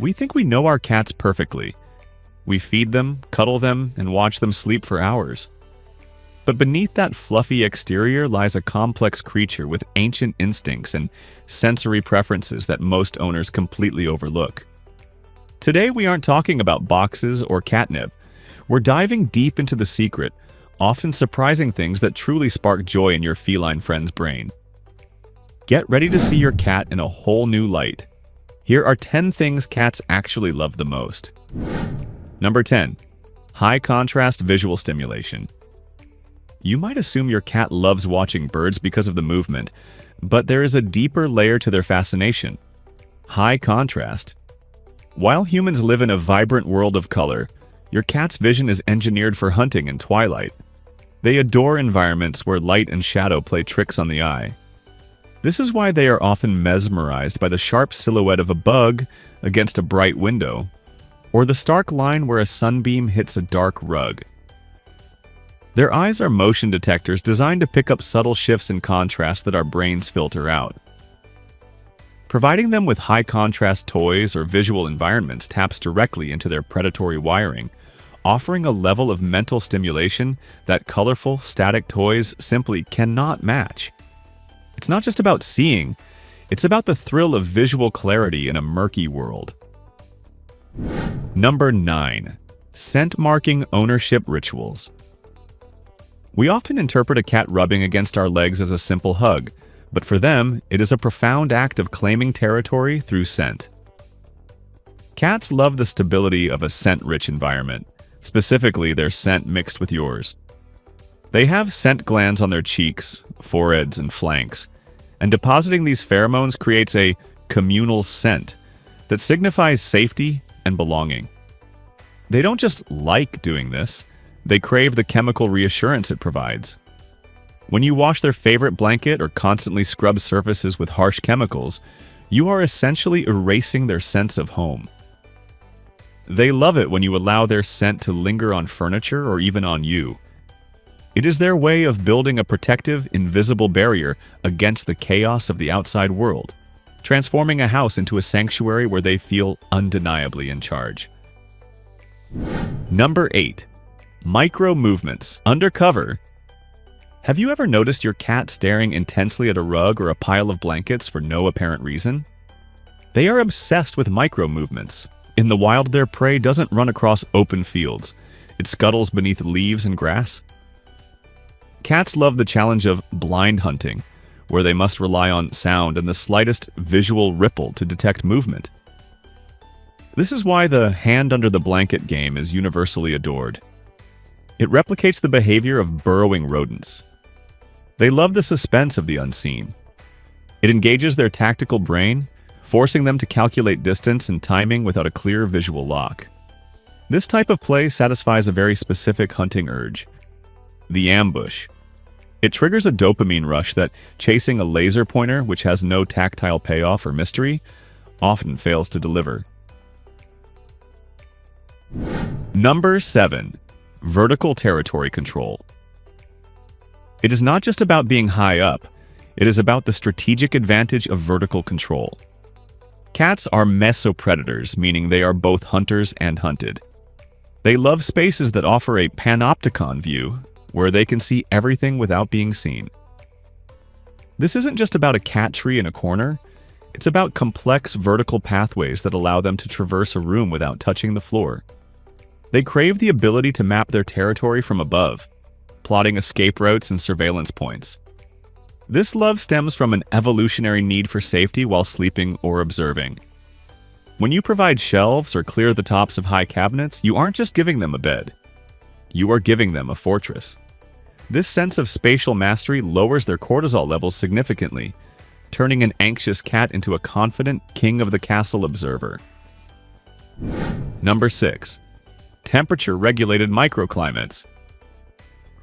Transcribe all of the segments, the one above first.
We think we know our cats perfectly. We feed them, cuddle them, and watch them sleep for hours. But beneath that fluffy exterior lies a complex creature with ancient instincts and sensory preferences that most owners completely overlook. Today, we aren't talking about boxes or catnip. We're diving deep into the secret, often surprising things that truly spark joy in your feline friend's brain. Get ready to see your cat in a whole new light. Here are 10 things cats actually love the most. Number 10. High contrast visual stimulation. You might assume your cat loves watching birds because of the movement, but there is a deeper layer to their fascination. High contrast. While humans live in a vibrant world of color, your cat's vision is engineered for hunting and twilight. They adore environments where light and shadow play tricks on the eye. This is why they are often mesmerized by the sharp silhouette of a bug against a bright window, or the stark line where a sunbeam hits a dark rug. Their eyes are motion detectors designed to pick up subtle shifts in contrast that our brains filter out. Providing them with high-contrast toys or visual environments taps directly into their predatory wiring, offering a level of mental stimulation that colorful, static toys simply cannot match. It's not just about seeing, it's about the thrill of visual clarity in a murky world. Number 9. Scent marking ownership rituals. We often interpret a cat rubbing against our legs as a simple hug, but for them, it is a profound act of claiming territory through scent. Cats love the stability of a scent-rich environment, specifically their scent mixed with yours. They have scent glands on their cheeks, foreheads, and flanks, and depositing these pheromones creates a communal scent that signifies safety and belonging. They don't just like doing this, they crave the chemical reassurance it provides. When you wash their favorite blanket or constantly scrub surfaces with harsh chemicals, you are essentially erasing their sense of home. They love it when you allow their scent to linger on furniture or even on you. It is their way of building a protective, invisible barrier against the chaos of the outside world, transforming a house into a sanctuary where they feel undeniably in charge. Number 8. Micro movements. Undercover. Have you ever noticed your cat staring intensely at a rug or a pile of blankets for no apparent reason? They are obsessed with micro movements. In the wild, their prey doesn't run across open fields. It scuttles beneath leaves and grass. Cats love the challenge of blind hunting, where they must rely on sound and the slightest visual ripple to detect movement. This is why the hand under the blanket game is universally adored. It replicates the behavior of burrowing rodents. They love the suspense of the unseen. It engages their tactical brain, forcing them to calculate distance and timing without a clear visual lock. This type of play satisfies a very specific hunting urge: the ambush. It triggers a dopamine rush that chasing a laser pointer, which has no tactile payoff or mystery, often fails to deliver. Number 7. Vertical territory control. It is not just about being high up, it is about the strategic advantage of vertical control. Cats are mesopredators, meaning they are both hunters and hunted. They love spaces that offer a panopticon view, where they can see everything without being seen. This isn't just about a cat tree in a corner, it's about complex vertical pathways that allow them to traverse a room without touching the floor. They crave the ability to map their territory from above, plotting escape routes and surveillance points. This love stems from an evolutionary need for safety while sleeping or observing. When you provide shelves or clear the tops of high cabinets, you aren't just giving them a bed. You are giving them a fortress. This sense of spatial mastery lowers their cortisol levels significantly, turning an anxious cat into a confident king-of-the-castle observer. Number 6. Temperature-regulated microclimates.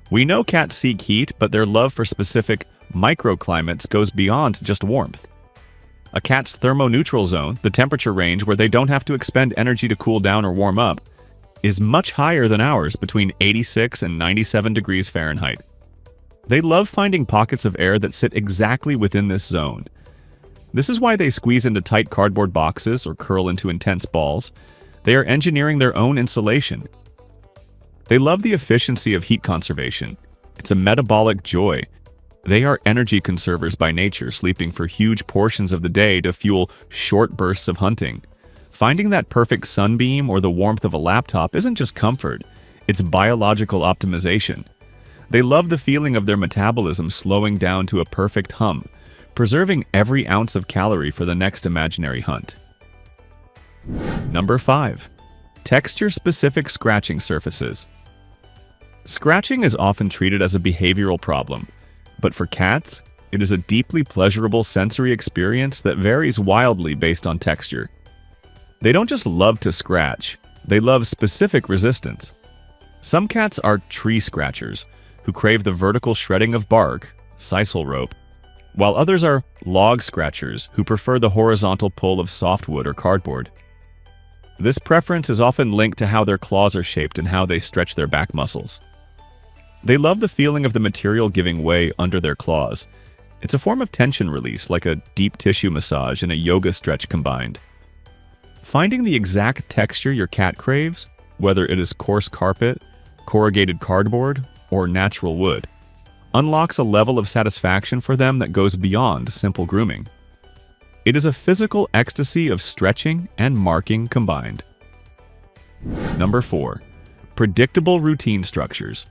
We know cats seek heat, but their love for specific microclimates goes beyond just warmth. A cat's thermoneutral zone, the temperature range where they don't have to expend energy to cool down or warm up, is much higher than ours, between 86 and 97 degrees Fahrenheit. They love finding pockets of air that sit exactly within this zone. This is why they squeeze into tight cardboard boxes or curl into intense balls. They are engineering their own insulation. They love the efficiency of heat conservation. It's a metabolic joy. They are energy conservers by nature, sleeping for huge portions of the day to fuel short bursts of hunting. Finding that perfect sunbeam or the warmth of a laptop isn't just comfort, it's biological optimization. They love the feeling of their metabolism slowing down to a perfect hum, preserving every ounce of calorie for the next imaginary hunt. Number 5. Texture-specific scratching surfaces. Scratching is often treated as a behavioral problem, but for cats, it is a deeply pleasurable sensory experience that varies wildly based on texture. They don't just love to scratch, they love specific resistance. Some cats are tree scratchers, who crave the vertical shredding of bark, sisal rope, while others are log scratchers, who prefer the horizontal pull of softwood or cardboard. This preference is often linked to how their claws are shaped and how they stretch their back muscles. They love the feeling of the material giving way under their claws. It's a form of tension release, like a deep tissue massage and a yoga stretch combined. Finding the exact texture your cat craves, whether it is coarse carpet, corrugated cardboard, or natural wood, unlocks a level of satisfaction for them that goes beyond simple grooming. It is a physical ecstasy of stretching and marking combined. Number 4. Predictable routine structures.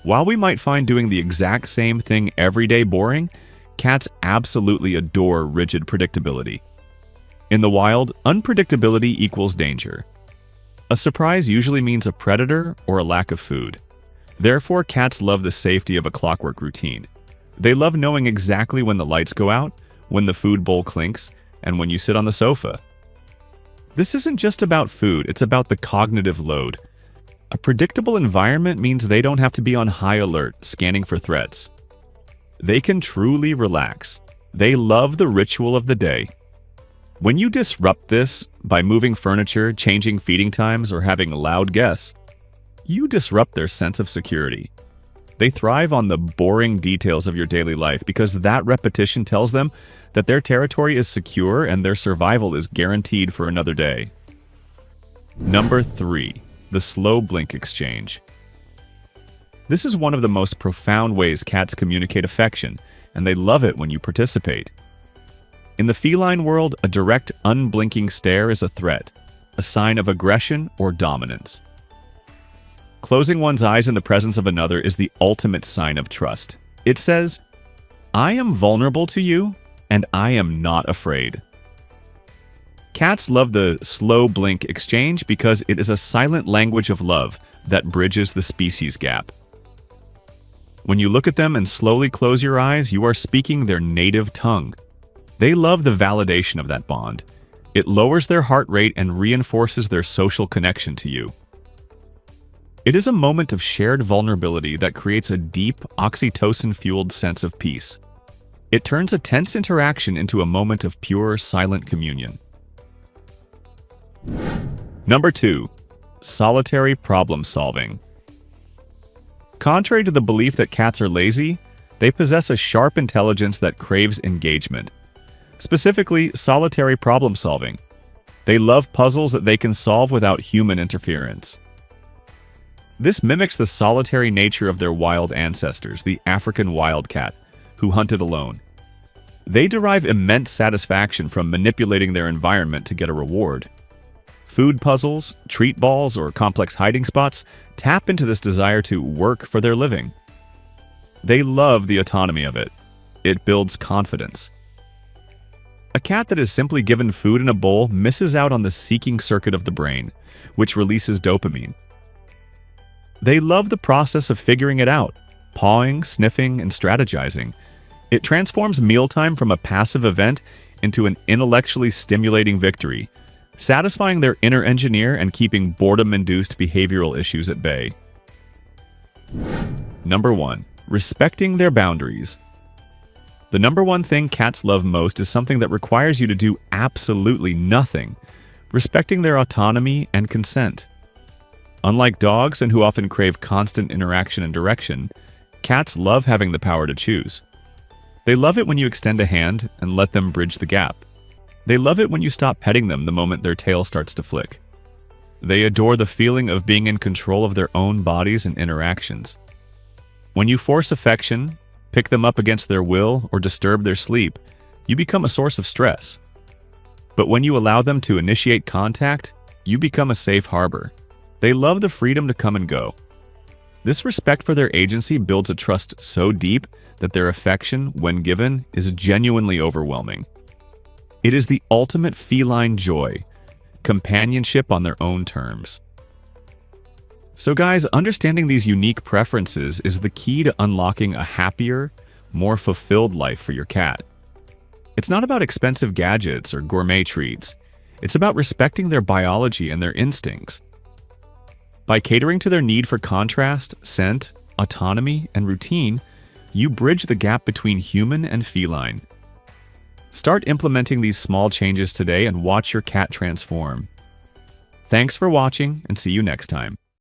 While we might find doing the exact same thing every day boring, cats absolutely adore rigid predictability. In the wild, unpredictability equals danger. A surprise usually means a predator or a lack of food. Therefore, cats love the safety of a clockwork routine. They love knowing exactly when the lights go out, when the food bowl clinks, and when you sit on the sofa. This isn't just about food, it's about the cognitive load. A predictable environment means they don't have to be on high alert, scanning for threats. They can truly relax. They love the ritual of the day. When you disrupt this by moving furniture, changing feeding times, or having loud guests, you disrupt their sense of security. They thrive on the boring details of your daily life because that repetition tells them that their territory is secure and their survival is guaranteed for another day. Number 3. The slow blink exchange. This is one of the most profound ways cats communicate affection, and they love it when you participate. In the feline world, a direct, unblinking stare is a threat, a sign of aggression or dominance. Closing one's eyes in the presence of another is the ultimate sign of trust. It says, "I am vulnerable to you, and I am not afraid." Cats love the slow blink exchange because it is a silent language of love that bridges the species gap. When you look at them and slowly close your eyes, you are speaking their native tongue. They love the validation of that bond. It lowers their heart rate and reinforces their social connection to you. It is a moment of shared vulnerability that creates a deep, oxytocin-fueled sense of peace. It turns a tense interaction into a moment of pure, silent communion. Number 2. Solitary problem solving. Contrary to the belief that cats are lazy, they possess a sharp intelligence that craves engagement. Specifically, solitary problem solving. They love puzzles that they can solve without human interference. This mimics the solitary nature of their wild ancestors, the African wildcat, who hunted alone. They derive immense satisfaction from manipulating their environment to get a reward. Food puzzles, treat balls, or complex hiding spots tap into this desire to work for their living. They love the autonomy of it. It builds confidence. A cat that is simply given food in a bowl misses out on the seeking circuit of the brain, which releases dopamine. They love the process of figuring it out, pawing, sniffing, and strategizing. It transforms mealtime from a passive event into an intellectually stimulating victory, satisfying their inner engineer and keeping boredom-induced behavioral issues at bay. Number 1. Respecting their boundaries. The number one thing cats love most is something that requires you to do absolutely nothing, respecting their autonomy and consent. Unlike dogs, and who often crave constant interaction and direction, cats love having the power to choose. They love it when you extend a hand and let them bridge the gap. They love it when you stop petting them the moment their tail starts to flick. They adore the feeling of being in control of their own bodies and interactions. When you force affection, pick them up against their will, or disturb their sleep, you become a source of stress. But when you allow them to initiate contact, you become a safe harbor. They love the freedom to come and go. This respect for their agency builds a trust so deep that their affection, when given, is genuinely overwhelming. It is the ultimate feline joy, companionship on their own terms. So guys, understanding these unique preferences is the key to unlocking a happier, more fulfilled life for your cat. It's not about expensive gadgets or gourmet treats. It's about respecting their biology and their instincts. By catering to their need for contrast, scent, autonomy, and routine, you bridge the gap between human and feline. Start implementing these small changes today and watch your cat transform. Thanks for watching, and see you next time.